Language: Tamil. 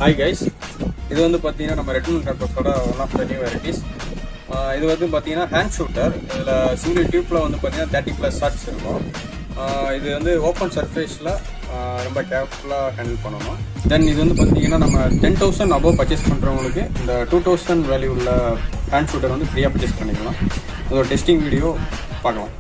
ஹாய் கைஸ், இது வந்து பார்த்தீங்கன்னா நம்ம ரெட்மன் கம்பஸோட one of the new varieties. இது வந்து பார்த்தீங்கன்னா ஹேண்ட் ஷூட்டர். இதில் சிங்கிள் டியூப்பில் வந்து பார்த்தீங்கன்னா 30+ ஷாட்ஸ் இருக்கும். இது வந்து ஓப்பன் சர்ஃபேஸில் ரொம்ப கேர்ஃபுல்லாக ஹேண்டில் பண்ணணும். தென் இது வந்து பார்த்தீங்கன்னா நம்ம 10,000 அபோவ் பர்ச்சேஸ் பண்ணுறவங்களுக்கு இந்த 2,000 வேல்யூ உள்ள ஹேண்ட் ஷூட்டர் வந்து ஃப்ரீயாக பர்ச்சேஸ் பண்ணிக்கலாம். இதோட டெஸ்டிங் வீடியோ பார்க்கலாம்.